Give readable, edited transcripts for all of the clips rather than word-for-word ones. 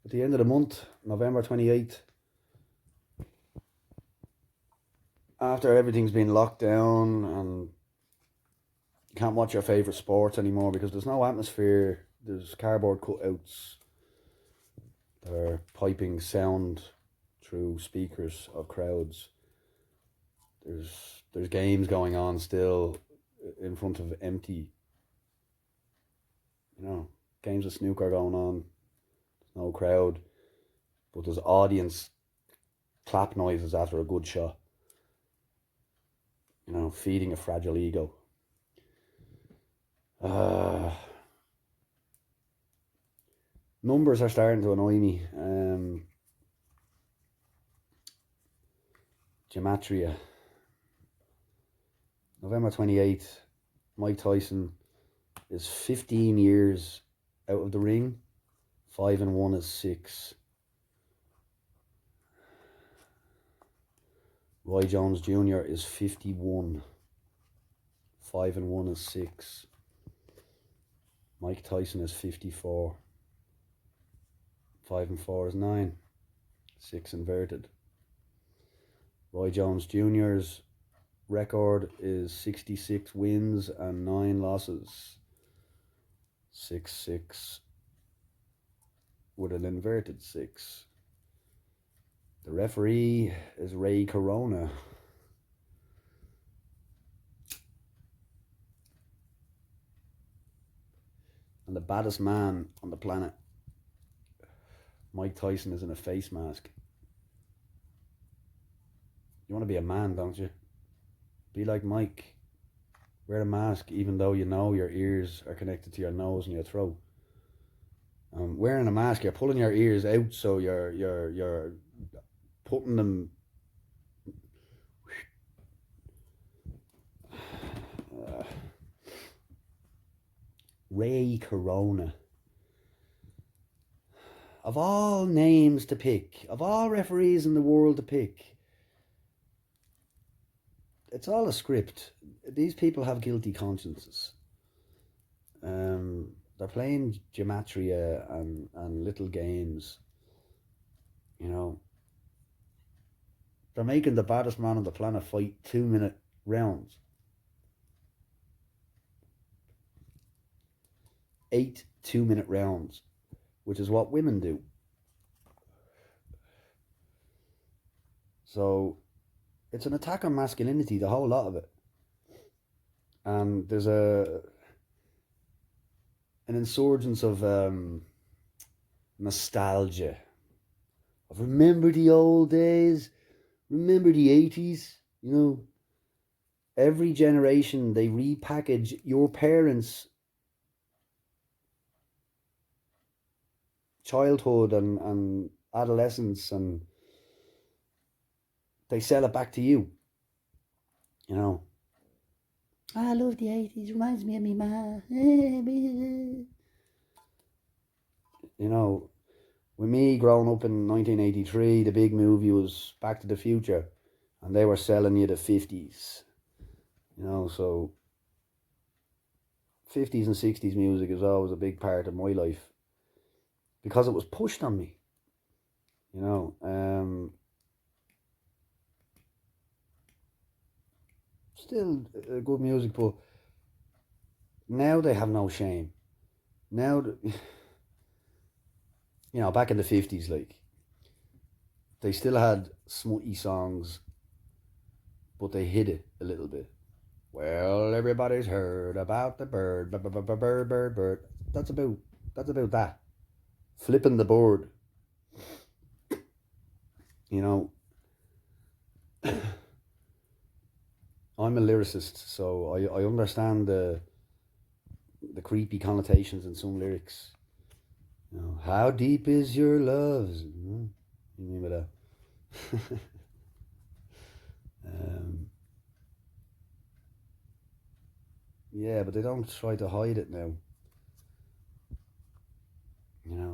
at the end of the month, November 28th, after everything's been locked down and you can't watch your favourite sports anymore because there's no atmosphere, there's cardboard cutouts that are piping sound through speakers of crowds. There's games going on still in front of empty, games of snooker going on. There's no crowd, but there's audience clap noises after a good shot. Feeding a fragile ego. Numbers are starting to annoy me. Gematria. November 28th, Mike Tyson is 15 years out of the ring. 5-1 is 6. Roy Jones Jr. is 51. 5-1 is 6. Mike Tyson is 54. 5-4 is 9. 6 inverted. Roy Jones Jr.'s record is 66 wins and 9 losses. 6-6 with an inverted 6. The referee is Ray Corona. And the baddest man on the planet, Mike Tyson, is in a face mask. You want to be a man, don't you? Be like Mike. Wear a mask even though you know your ears are connected to your nose and your throat. Wearing a mask, you're pulling your ears out, so you're putting them Ray Corona. Of all names to pick, of all referees in the world to pick, it's all a script. These people have guilty consciences. They're playing gematria and little games. They're making the baddest man on the planet fight 2-minute rounds. 8 2-minute rounds, which is what women do. So it's an attack on masculinity, the whole lot of it. And there's an insurgence of nostalgia. Of remember the old days, remember the 80s, Every generation, they repackage your parents' childhood and adolescence, and they sell it back to you. I love the 80s, reminds me of me ma. With me growing up in 1983, the big movie was Back to the Future, and they were selling you the 50s. So 50s and 60s music is always a big part of my life because it was pushed on me. Still good music, but now they have no shame. Now, back in the 50s, they still had smutty songs, but they hid it a little bit. Well, everybody's heard about the bird, bird. That's about that. Flipping the board. I'm a lyricist, so I understand the creepy connotations in some lyrics. How deep is your love? You mean by that? Yeah, but they don't try to hide it now.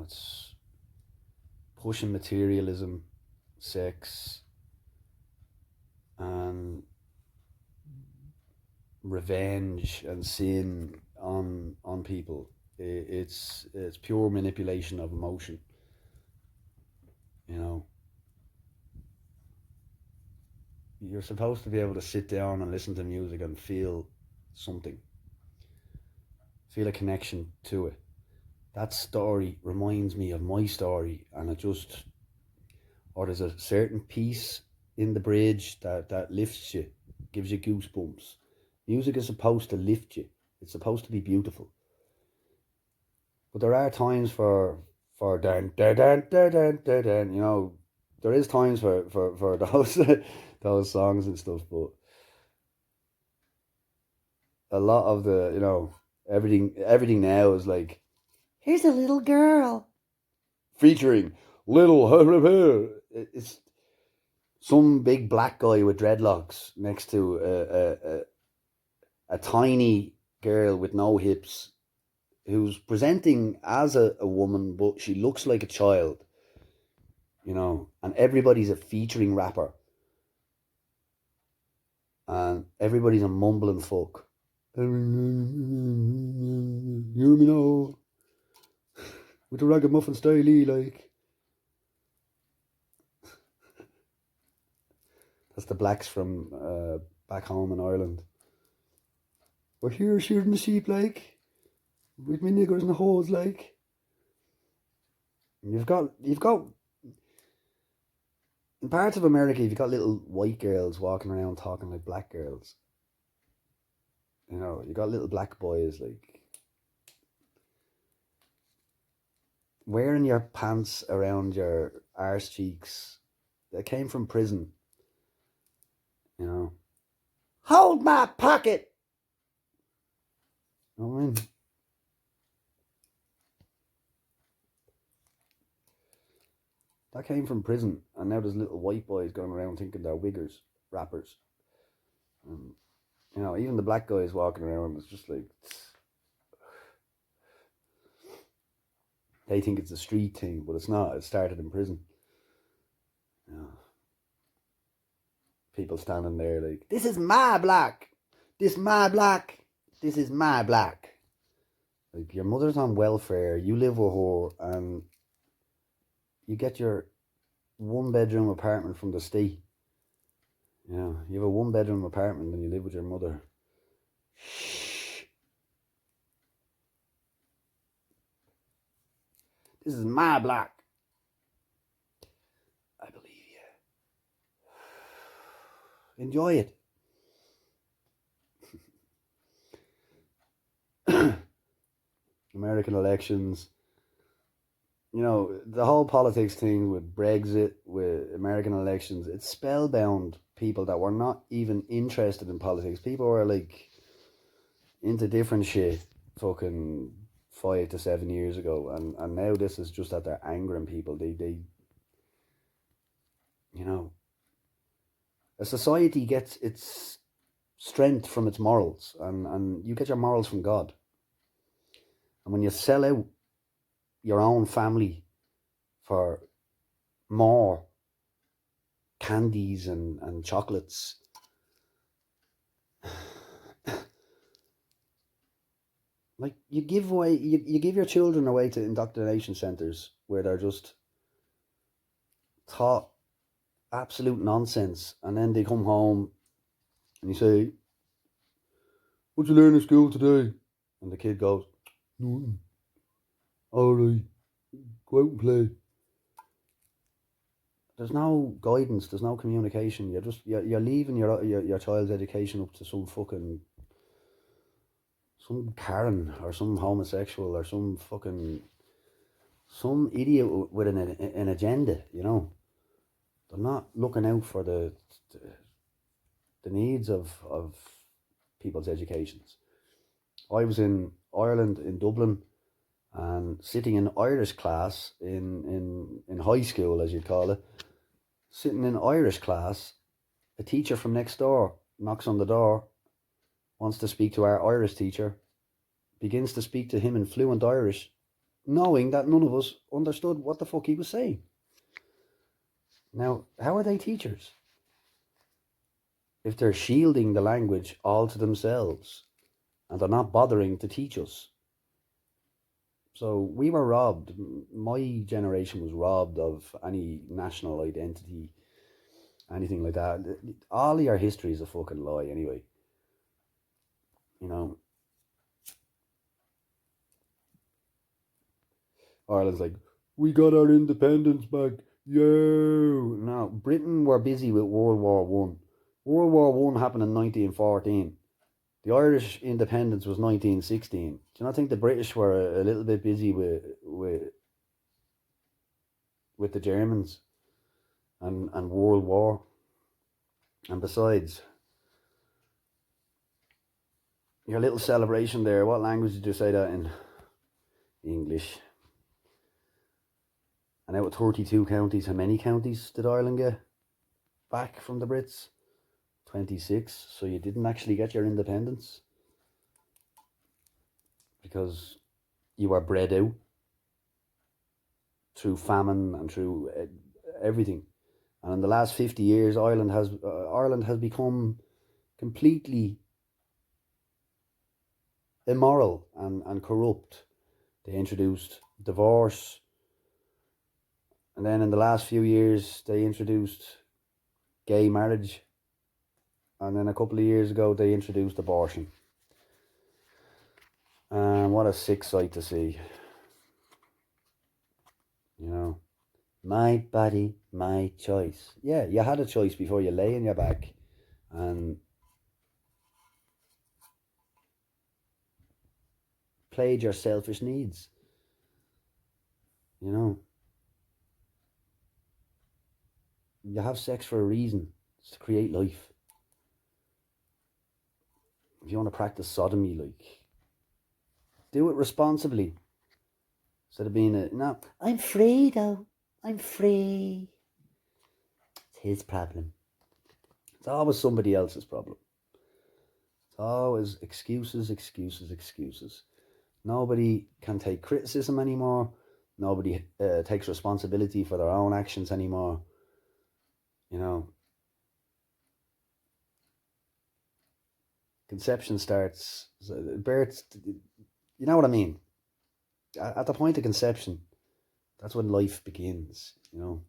It's pushing materialism, sex, and revenge and sin on people. It's pure manipulation of emotion. You know, you're supposed to be able to sit down and listen to music and feel something, feel a connection to it. That story reminds me of my story, and it just, or there's a certain piece in the bridge that lifts you, gives you goosebumps. Music is supposed to lift you. It's supposed to be beautiful. But there are times for dan dan dan dan dan dan, dan, you know, there is times for those those songs and stuff, but a lot of the, you know, everything now is like, here's a little girl featuring little it's some big black guy with dreadlocks next to a tiny girl with no hips who's presenting as a woman, but she looks like a child, you know, and everybody's a featuring rapper and everybody's a mumbling fuck. You hear me now? With the ragamuffin style, like. That's the blacks from back home in Ireland. We're here shooting the sheep, like, with me niggers in the holes, like. You've got in parts of America, you've got little white girls walking around talking like black girls. You know, you got little black boys like wearing your pants around your arse cheeks. They came from prison. You know, hold my pocket. You know what I mean? That came from prison, and now there's little white boys going around thinking they're wiggers, rappers. You know, even the black guys walking around, it's just like they think it's a street thing, but it's not. It started in prison. You know, people standing there like, "This is my black. This my black. This is my black." Like your mother's on welfare, you live with her, and you get your 1 bedroom apartment from the state. You know, you have a 1 bedroom apartment and you live with your mother. Shh. This is my block. I believe you. Enjoy it. American elections. You know, the whole politics thing with Brexit, with American elections, it spellbound people that were not even interested in politics. People were like into different shit fucking 5 to 7 years ago, and now this is just that they're angering people. They you know, a society gets its strength from its morals, and you get your morals from God. And when you sell out your own family for more candies and chocolates, like you give your children away to indoctrination centers where they're just taught absolute nonsense, and then they come home and you say, "What'd you learn in school today?" And the kid goes, "Nothing." "All right, go out and play." There's no guidance. There's no communication. You're leaving your child's education up to some Karen or some homosexual or some idiot with an agenda. You know, they're not looking out for the needs of people's educations. I was in Ireland, in Dublin, and sitting in Irish class in high school, as you'd call it, sitting in Irish class, a teacher from next door knocks on the door, wants to speak to our Irish teacher, begins to speak to him in fluent Irish, knowing that none of us understood what the fuck he was saying. Now, how are they teachers if they're shielding the language all to themselves and they're not bothering to teach us? So we were robbed. My generation was robbed of any national identity, anything like that. All of your history is a fucking lie, anyway. You know, Ireland's like, we got our independence back. Yo, no, Britain were busy with World War One. World War One happened in 1914. The Irish independence was 1916. Do you not think the British were a little bit busy with the Germans and World War? And besides, your little celebration there, what language did you say that in? English. And out of 32 counties, how many counties did Ireland get back from the Brits? 26. So you didn't actually get your independence because you were bred out through famine and through everything. And in the last 50 years, Ireland has become completely immoral and corrupt. They introduced divorce, and then in the last few years, they introduced gay marriage, and then a couple of years ago, they introduced abortion. And what a sick sight to see. You know, my body, my choice. Yeah, you had a choice before you lay in your back and played your selfish needs. You know, you have sex for a reason. It's to create life. If you want to practice sodomy, like, do it responsibly. Instead of being no, I'm free though. I'm free. It's his problem. It's always somebody else's problem. It's always excuses, excuses, excuses. Nobody can take criticism anymore. Nobody takes responsibility for their own actions anymore. You know, conception starts, birth, you know what I mean? At the point of conception, that's when life begins, you know.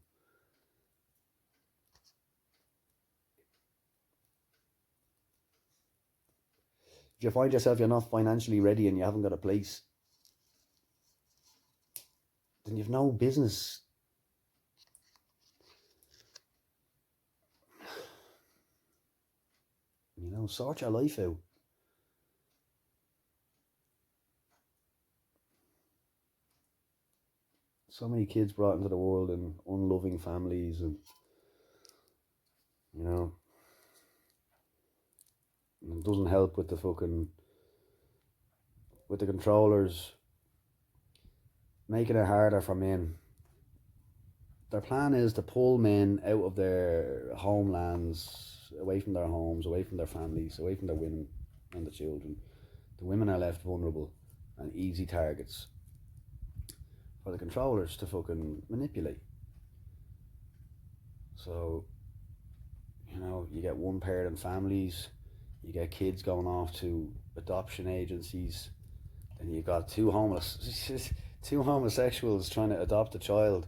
If you find yourself you're not financially ready and you haven't got a place, then you've no business. You know, sort your life out. So many kids brought into the world in unloving families, and you know, it doesn't help with the controllers making it harder for men. Their plan is to pull men out of their homelands, away from their homes, away from their families, away from their women and the children. The women are left vulnerable and easy targets for the controllers to fucking manipulate. So, you know, you get one parent families, you get kids going off to adoption agencies, then you got two homosexuals trying to adopt a child,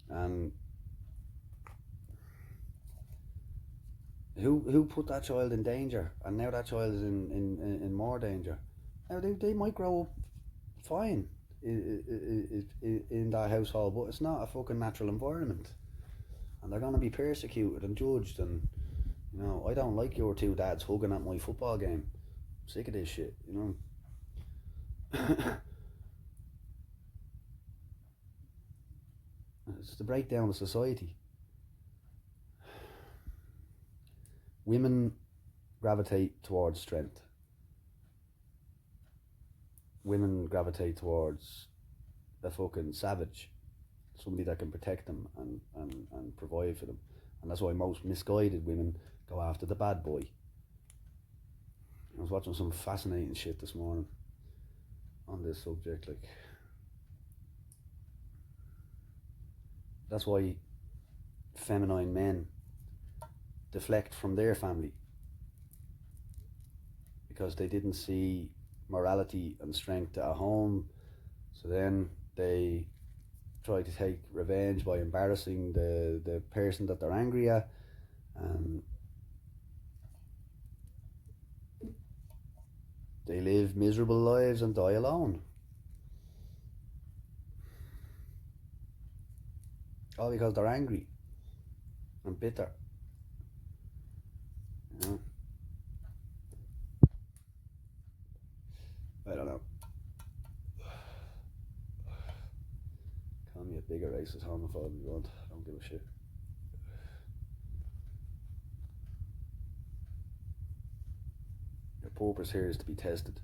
and who put that child in danger, and now that child is in more danger. Now they might grow up fine in that household, but it's not a fucking natural environment, and they're gonna be persecuted and judged. And you know, I don't like your two dads hugging at my football game. I'm sick of this shit, you know. It's the breakdown of society. Women gravitate towards strength. Women gravitate towards a fucking savage, somebody that can protect them and provide for them. And that's why most misguided women go after the bad boy. I was watching some fascinating shit this morning on this subject. Like, that's why feminine men deflect from their family, because they didn't see morality and strength at home, So then they try to take revenge by embarrassing the person that they're angry at, and they live miserable lives and die alone. All because they're angry and bitter. You know? I don't know. Call me a bigger racist homophobe if you want. I don't give a shit. Your purpose here is to be tested.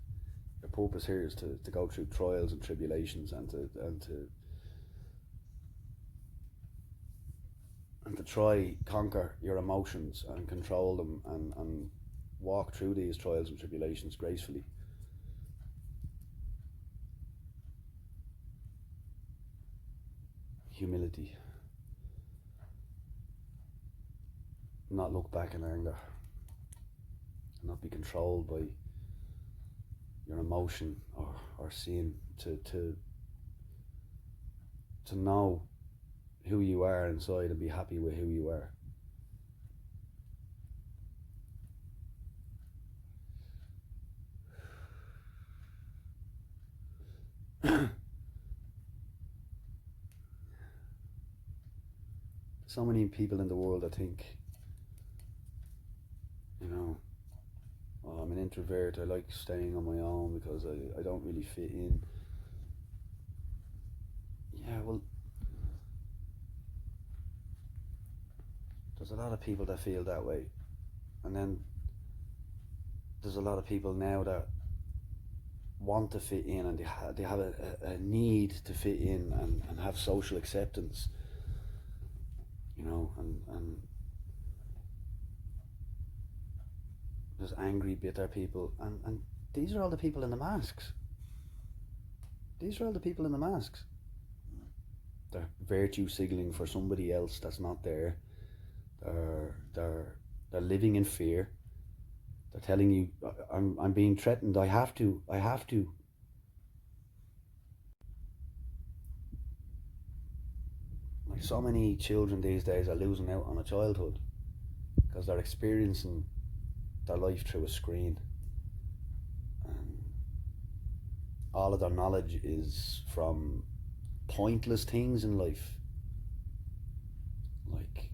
Your purpose here is to go through trials and tribulations and to try conquer your emotions and control them and walk through these trials and tribulations gracefully. Humility. Not look back in anger. Not be controlled by your emotion or sin. To know who you are inside and be happy with who you are. So many people in the world that think, you know, oh, I'm an introvert, I like staying on my own because I don't really fit in. Yeah, well, there's a lot of people that feel that way. And then there's a lot of people now that want to fit in, and they have a need to fit in and have social acceptance, you know, and there's angry, bitter people, and these are all the people in the masks. These are all the people in the masks. They're virtue signaling for somebody else that's not there. They're living in fear. They're telling you, I'm being threatened. I have to. I have to. Like so many children these days are losing out on a childhood because they're experiencing their life through a screen. And all of their knowledge is from pointless things in life. Like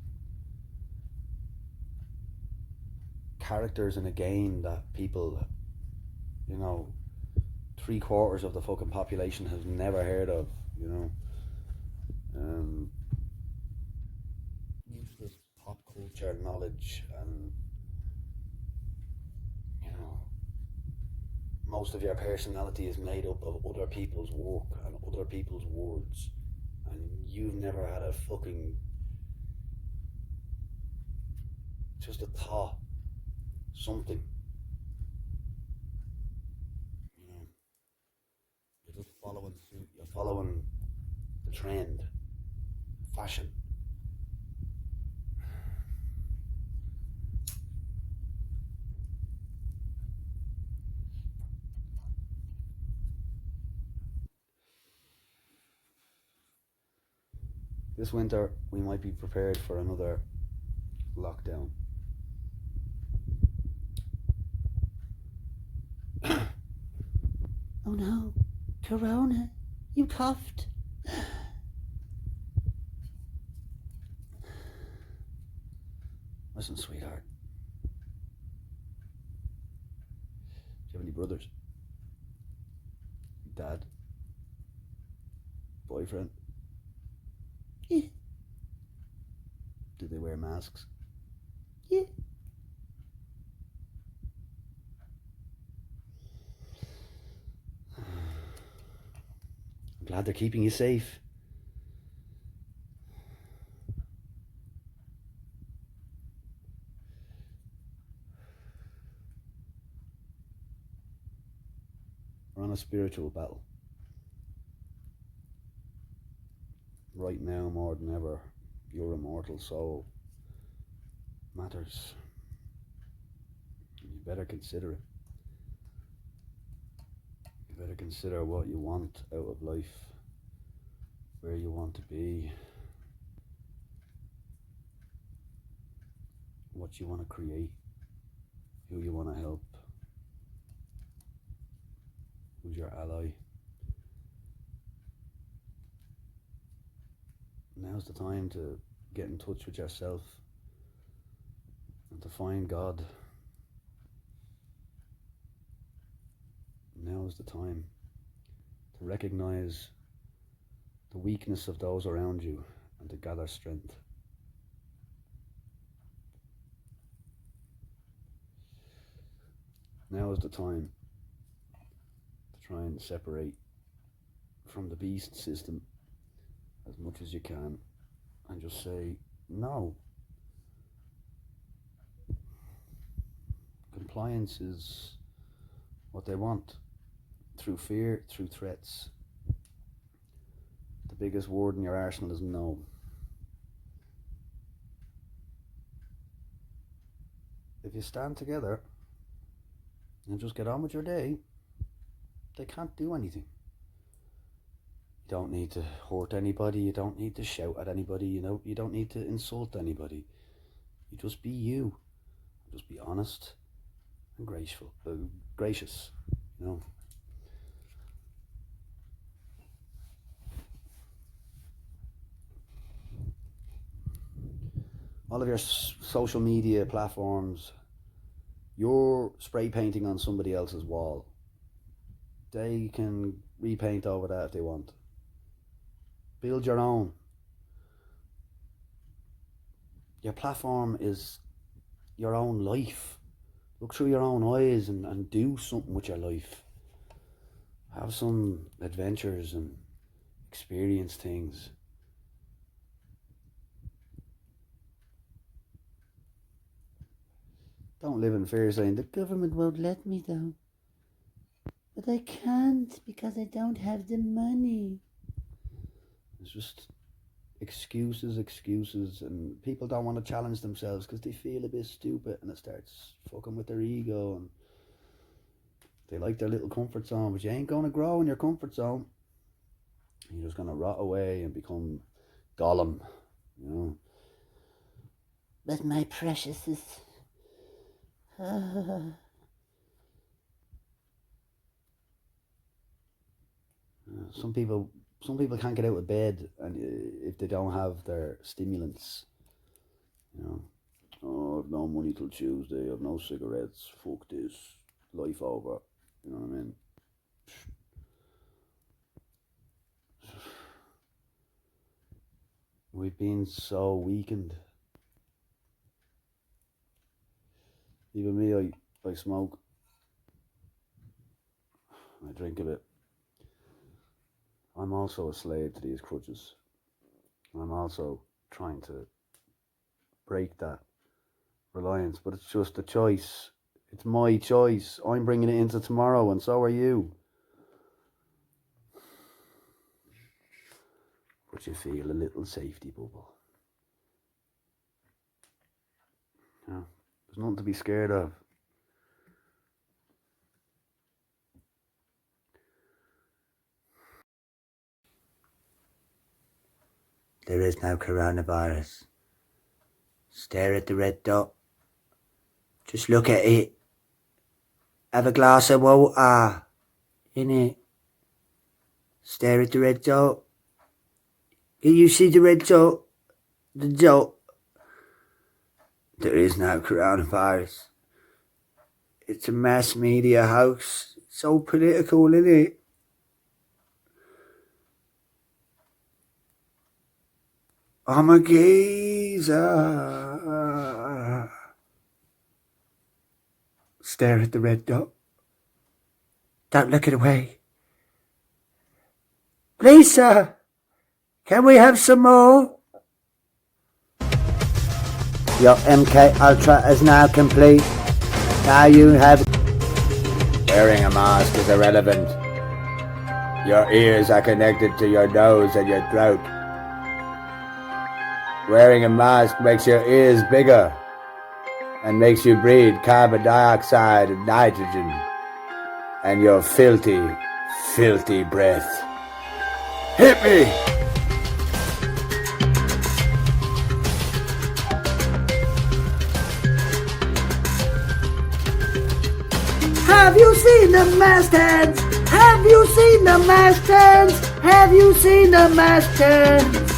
characters in a game that people, you know, 3/4 of the fucking population has never heard of, you know. Um, Useless pop culture knowledge, and you know, most of your personality is made up of other people's work and other people's words, and you've never had a fucking just a thought, something, you know. You're just following suit. You're following the trend, fashion. This winter, we might be prepared for another lockdown. Oh no, Corona, you coughed. Listen, sweetheart. Do you have any brothers? Dad? Boyfriend? Yeah. Do they wear masks? Yeah. I'm glad they're keeping you safe. We're on a spiritual battle. Right now, more than ever, your immortal soul matters. You better consider it. better consider what you want out of life, where you want to be, what you want to create, who you want to help, who's your ally. Now's the time to get in touch with yourself and to find God. Now is the time to recognize the weakness of those around you and to gather strength. Now is the time to try and separate from the beast system as much as you can and just say no. Compliance is what they want, through fear, through threats. The biggest word in your arsenal is no. If you stand together and just get on with your day, they can't do anything. You don't need to hurt anybody, you don't need to shout at anybody, you don't need to insult anybody. You just be you. Just be honest and gracious, All of your social media platforms, you're spray painting on somebody else's wall. They can repaint over that if they want. Build your own. Your platform is your own life. Look through your own eyes and do something with your life. Have some adventures and experience things. Don't live in fear saying, the government won't let me down. But I can't because I don't have the money. It's just excuses, and people don't want to challenge themselves because they feel a bit stupid and it starts fucking with their ego and they like their little comfort zone, but you ain't going to grow in your comfort zone. You're just going to rot away and become Gollum, But my precious is... Some people can't get out of bed and if they don't have their stimulants. Oh, I've no money till Tuesday, I've no cigarettes, fuck this, life over. You know what I mean? We've been so weakened. Even me, I smoke. I drink a bit. I'm also a slave to these crutches. I'm also trying to break that reliance, but it's just a choice. It's my choice. I'm bringing it into tomorrow, and so are you. But you feel a little safety bubble. There's nothing to be scared of. There is no coronavirus. Stare at the red dot. Just look at it. Have a glass of water. Innit? Stare at the red dot. Can you see the red dot? The dot. There is no coronavirus. It's a mass media hoax. It's so political, isn't it? I'm a geezer. Stare at the red dot. Don't look it away. Please, sir. Can we have some more? Your MK Ultra is now complete. Now you have... Wearing a mask is irrelevant. Your ears are connected to your nose and your throat. Wearing a mask makes your ears bigger and makes you breathe carbon dioxide and nitrogen. And your filthy, filthy breath. Hit me! Have you seen the mastheads? Have you seen the mastheads? Have you seen the mastheads?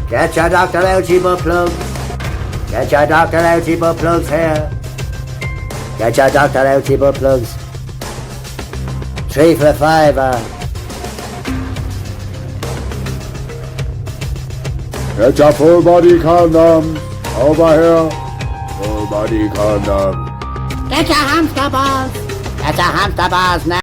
Get your Dr. Ouchie butt plugs. Get your Dr. Ouchie butt plugs here. Get your Dr. Ouchie butt plugs. 3 for $5. Get your full body condom over here. Full body condom. Get your hamster balls. Get your hamster balls now.